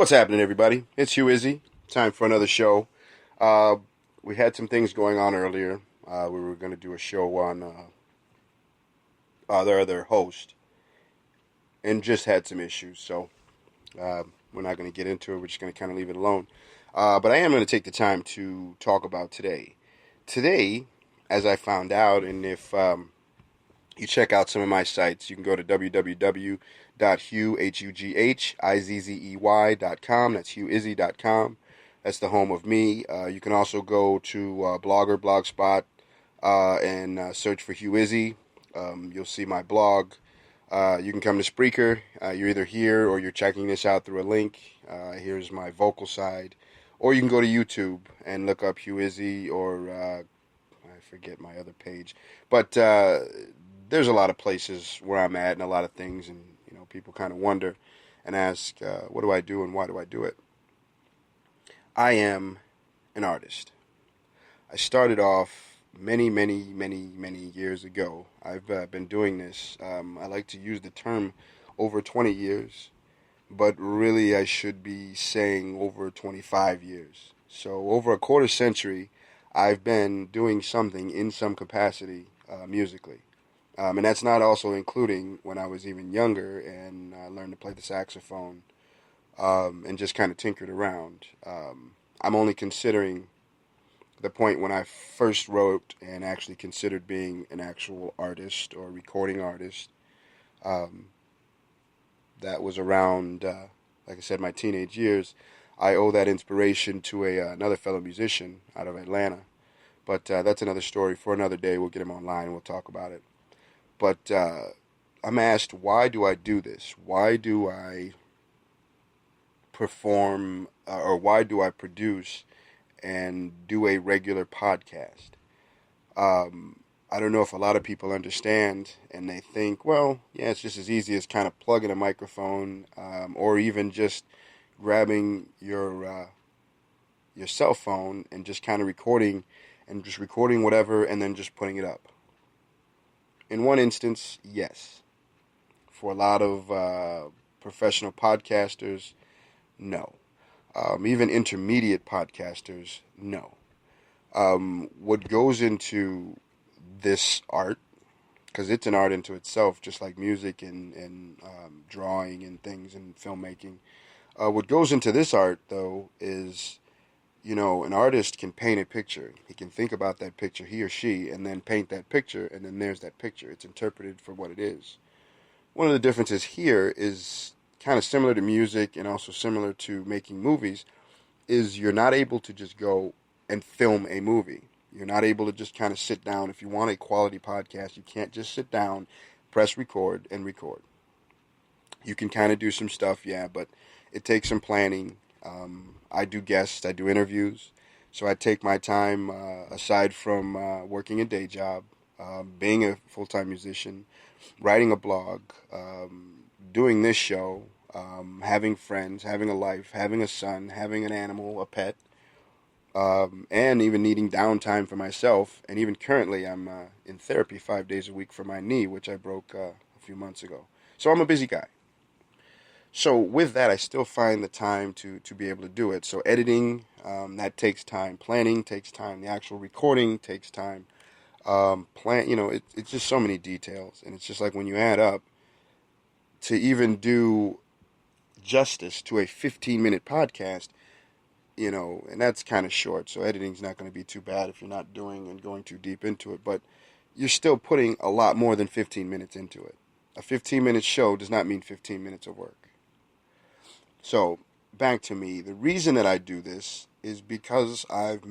What's happening, everybody? It's Hughsday. Time for another show. Uh, we had some things going on earlier. We were going to do a show on our other host, and just had some issues. So we're not going to get into it. We're just going to kind of leave it alone. But I am going to take the time to talk about today. Today, as I found out, and if you check out some of my sites, you can go to www.hughizzy.com. That's hughizzy.com. That's the home of me. You can also go to Blogger, Blogspot, and search for Hugh Izzy. You'll see my blog. You can come to Spreaker. You're either here or you're checking this out through a link. Here's my vocal side. Or you can go to YouTube and look up Hugh Izzy, or I forget my other page. But there's a lot of places where I'm at and a lot of things, and people kind of wonder and ask, what do I do and why do I do it? I am an artist. I started off many years ago. I've been doing this. I like to use the term over 20 years, but really I should be saying over 25 years. So over a quarter century, I've been doing something in some capacity musically. And that's not also including when I was even younger and learned to play the saxophone and just kind of tinkered around. I'm only considering the point when I first wrote and actually considered being an actual artist or recording artist. That was around, like I said, my teenage years. I owe that inspiration to another fellow musician out of Atlanta. But that's another story for another day. We'll get him online and we'll talk about it. But I'm asked, why do I do this? Why do I perform or why do I produce and do a regular podcast? I don't know if a lot of people understand, and they think, well, yeah, it's just as easy as kind of plugging a microphone or even just grabbing your cell phone and just kind of recording whatever and then just putting it up. In one instance, yes. For a lot of professional podcasters, no. Even intermediate podcasters, no. What goes into this art, because it's an art into itself, just like music and drawing and things and filmmaking. What goes into this art, though, is an artist can paint a picture. He can think about that picture, he or she, and then paint that picture, and then there's that picture. It's interpreted for what it is. One of the differences here is kind of similar to music and also similar to making movies, is you're not able to just go and film a movie. You're not able to just kind of sit down. If you want a quality podcast, you can't just sit down, press record, and record. You can kind of do some stuff, yeah, but it takes some planning. I do guests, I do interviews, so I take my time aside from working a day job, being a full-time musician, writing a blog, doing this show, having friends, having a life, having a son, having an animal, a pet, and even needing downtime for myself. And even currently, I'm in therapy 5 days a week for my knee, which I broke a few months ago. So I'm a busy guy. So with that, I still find the time to be able to do it. So editing, that takes time. Planning takes time. The actual recording takes time. It's just so many details. And it's just like when you add up, to even do justice to a 15-minute podcast, and that's kind of short. So editing's not going to be too bad if you're not doing and going too deep into it. But you're still putting a lot more than 15 minutes into it. A 15-minute show does not mean 15 minutes of work. So, back to me. The reason that I do this is because I've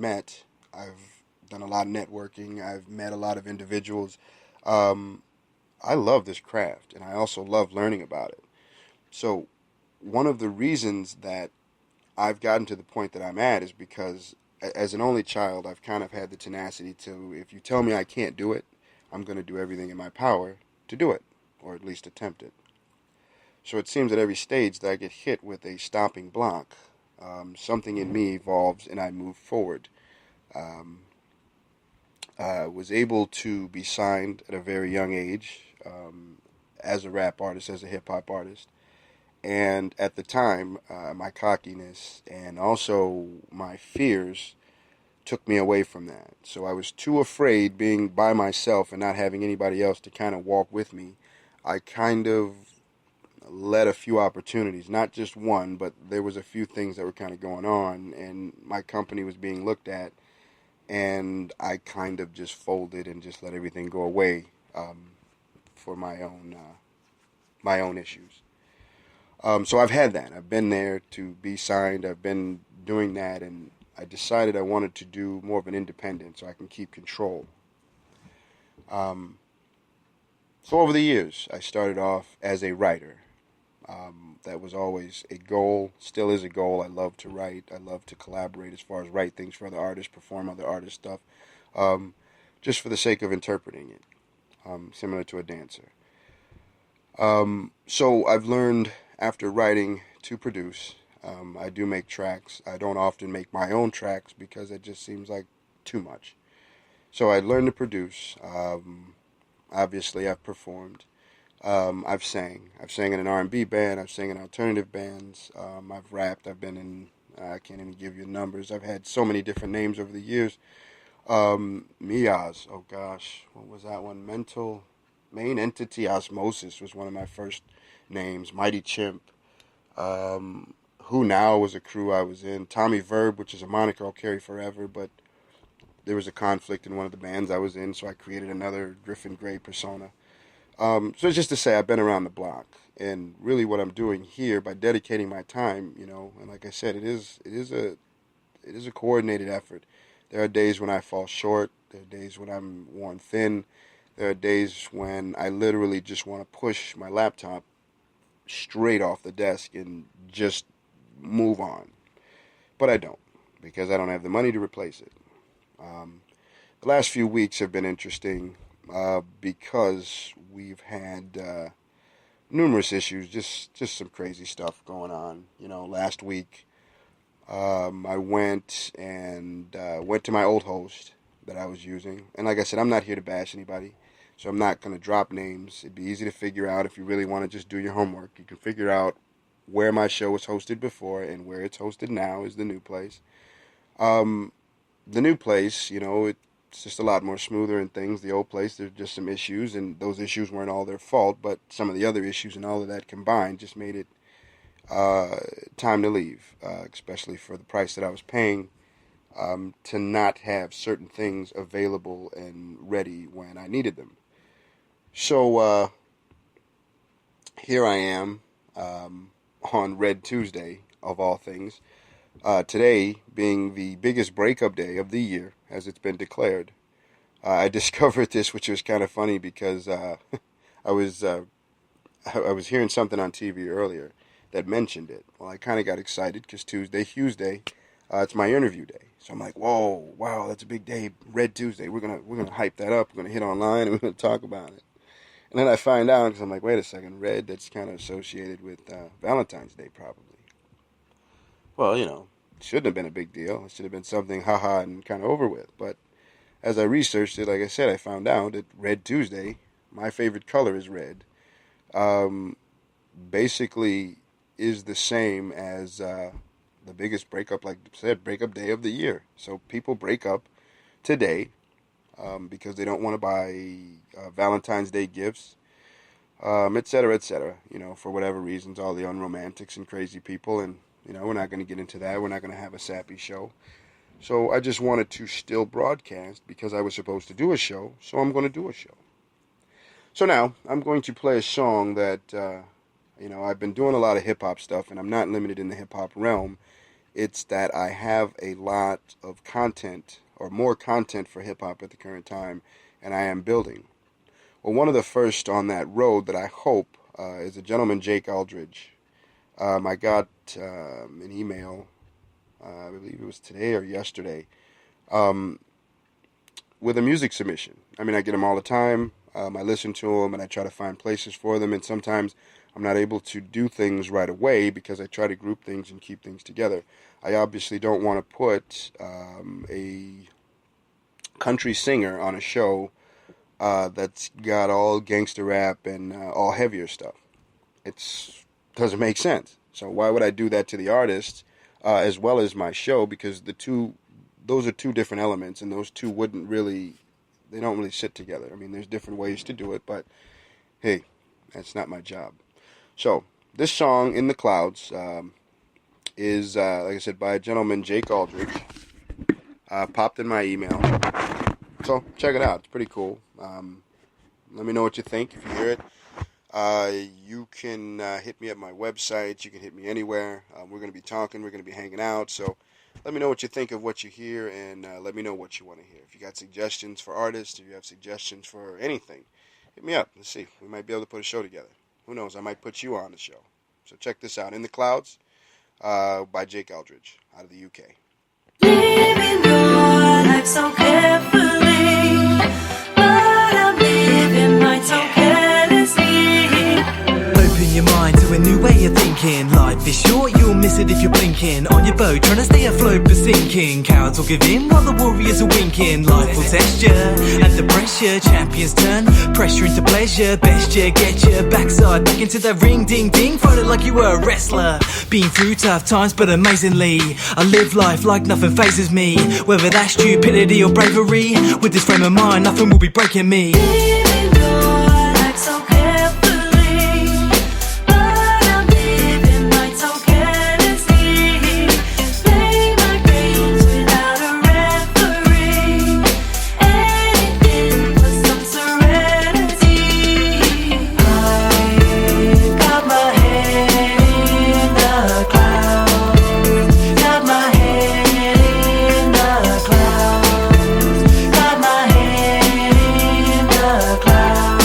done a lot of networking, I've met a lot of individuals. I love this craft, and I also love learning about it. So, one of the reasons that I've gotten to the point that I'm at is because, as an only child, I've kind of had the tenacity to, if you tell me I can't do it, I'm going to do everything in my power to do it, or at least attempt it. So it seems at every stage that I get hit with a stopping block, something in me evolves and I move forward. I was able to be signed at a very young age as a rap artist, as a hip-hop artist. And at the time, my cockiness and also my fears took me away from that. So I was too afraid being by myself and not having anybody else to kind of walk with me. I kind of let a few opportunities, not just one, but there was a few things that were kind of going on, and my company was being looked at, and I kind of just folded and just let everything go away for my own issues. So I've had that. I've been there to be signed. I've been doing that, and I decided I wanted to do more of an independent so I can keep control. So over the years, I started off as a writer. That was always a goal, still is a goal. I love to write. I love to collaborate as far as write things for other artists, perform other artists' stuff, just for the sake of interpreting it, similar to a dancer. So I've learned after writing to produce. I do make tracks. I don't often make my own tracks because it just seems like too much. So I learned to produce. Obviously, I've performed. I've sang. I've sang in an R&B band. I've sang in alternative bands. I've rapped. I've been in. I can't even give you numbers. I've had so many different names over the years. Miaz. Oh gosh, what was that one? Main Entity Osmosis was one of my first names. Mighty Chimp. Who Now was a crew I was in. Tommy Verb, which is a moniker I'll carry forever, but there was a conflict in one of the bands I was in, so I created another Griffin Gray persona. So it's just to say I've been around the block, and really what I'm doing here by dedicating my time, and like I said, it is a coordinated effort. There are days when I fall short. There are days when I'm worn thin. There are days when I literally just want to push my laptop straight off the desk and just move on. But I don't, because I don't have the money to replace it. The last few weeks have been interesting because we've had numerous issues, just some crazy stuff going on. Last week I went to my old host that I was using, and like I said, I'm not here to bash anybody, so I'm not going to drop names. It'd be easy to figure out if you really want to just do your homework. You can figure out where my show was hosted before and where it's hosted now is the new place. The new place, it's just a lot more smoother and things. The old place, there's just some issues, and those issues weren't all their fault, but some of the other issues and all of that combined just made it time to leave, especially for the price that I was paying to not have certain things available and ready when I needed them. So here I am on Red Tuesday, of all things. Today being the biggest breakup day of the year, as it's been declared. I discovered this, which was kind of funny because I was hearing something on TV earlier that mentioned it. Well, I kind of got excited because Tuesday, Hughsday, it's my interview day. So I'm like, whoa, wow, that's a big day, Red Tuesday. We're gonna hype that up. We're gonna hit online and we're gonna talk about it. And then I find out because I'm like, wait a second, red. That's kind of associated with Valentine's Day, probably. Well, it shouldn't have been a big deal. It should have been something haha and kind of over with. But as I researched it, like I said, I found out that Red Tuesday, my favorite color is red, basically is the same as the biggest breakup, like I said, breakup day of the year. So people break up today because they don't want to buy Valentine's Day gifts, et cetera, for whatever reasons, all the unromantics and crazy people. And, we're not going to get into that. We're not going to have a sappy show. So I just wanted to still broadcast because I was supposed to do a show, so I'm going to do a show. So now I'm going to play a song that, I've been doing a lot of hip-hop stuff, and I'm not limited in the hip-hop realm. It's that I have a lot of content, or more content for hip-hop at the current time, and I am building. Well, one of the first on that road that I hope is a gentleman, Jake Aldridge. I got an email, I believe it was today or yesterday, with a music submission. I mean, I get them all the time. I listen to them and I try to find places for them, and sometimes I'm not able to do things right away because I try to group things and keep things together. I obviously don't want to put a country singer on a show that's got all gangster rap and all heavier stuff. It's Doesn't make sense. So why would I do that to the artist as well as my show? Because those are two different elements, and those two they don't really sit together. I mean, there's different ways to do it, but hey, that's not my job. So this song, "In the Clouds," is like I said, by a gentleman, Jake Aldridge. Popped in my email, so check it out. It's pretty cool. Let me know what you think if you hear it. You can hit me at my website. You can hit me anywhere. We're going to be talking. We're going to be hanging out. So let me know what you think of what you hear, and let me know what you want to hear. If you got suggestions for artists, if you have suggestions for anything, hit me up. Let's see. We might be able to put a show together. Who knows? I might put you on the show. So check this out. "In the Clouds" by Jake Aldridge out of the UK. Living your life so carefully, but I'm living mine so carelessly. Open your mind to a new way of thinking. Life is short, you'll miss it if you're blinking. On your boat, trying to stay afloat but sinking. Cowards will give in while the warriors are winking. Life will test you, under pressure. Champions turn pressure into pleasure. Best you get your backside back into that ring, ding ding. Fight it like you were a wrestler. Been through tough times, but amazingly I live life like nothing phases me. Whether that's stupidity or bravery, with this frame of mind, nothing will be breaking me. Living your life so carefully, but I'm living mine so carelessly. Play my games without a referee. Anything for some serenity. I've got my head in the clouds. Got my head in the clouds. Got my head in the clouds.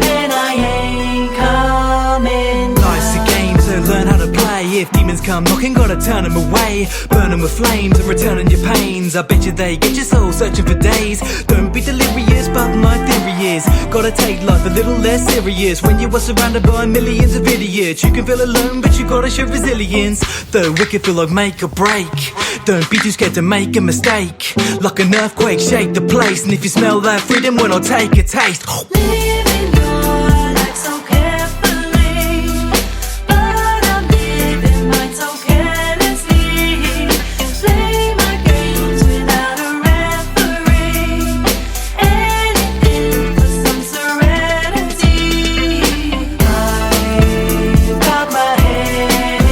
And I ain't coming Life's a game, so learn how to play. If demons come knocking, gotta turn them away. Burn them with flames and returning your pains. I bet you they get your soul searching for days. Don't be delirious, but my theory is gotta take life a little less serious. When you are surrounded by millions of idiots, you can feel alone, but you gotta show resilience. Though it can feel like make or break, don't be too scared to make a mistake. Like an earthquake, shake the place. And if you smell that freedom, well, I'll take a taste. Living your life so carefully, but I'm living mine so carelessly. Play my games without a referee. Anything for some serenity. I've got my head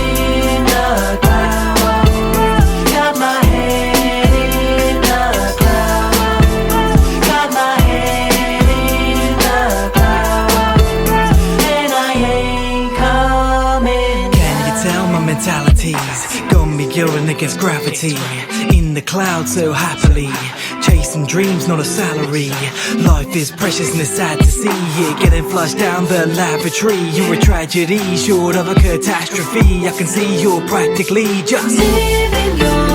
in the clouds. Got my head in the clouds. Got my head in the clouds. And I ain't coming Can you tell my mentality's got me going against gravity? In the clouds so happily, chasing dreams, not a salary. Life is precious and it's sad to see it getting flushed down the lavatory. You're a tragedy, short of a catastrophe. I can see you're practically just living your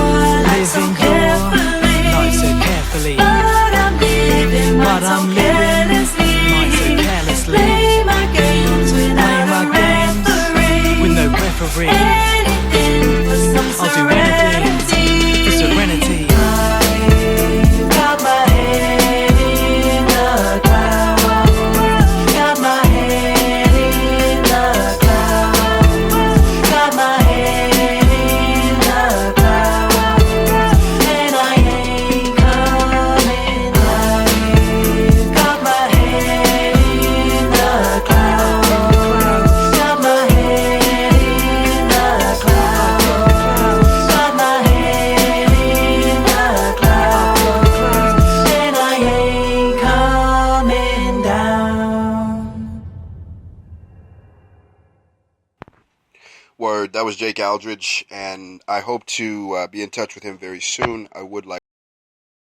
life so living your carefully, life so carefully. but I'm living mine But so I'm living mine so carelessly. carelessly. Play my games Play without my a games referee. with no referee. Anything for some I'll do anything serenity. for serenity. I've got my head in the clouds. Got my head in the clouds. Got my head in the clouds. And I ain't coming. I've got my head in the clouds. Got my head in the clouds. Got my head in the clouds. And I ain't coming down. Word, that was Jake Aldridge, and I hope to be in touch with him very soon. I would like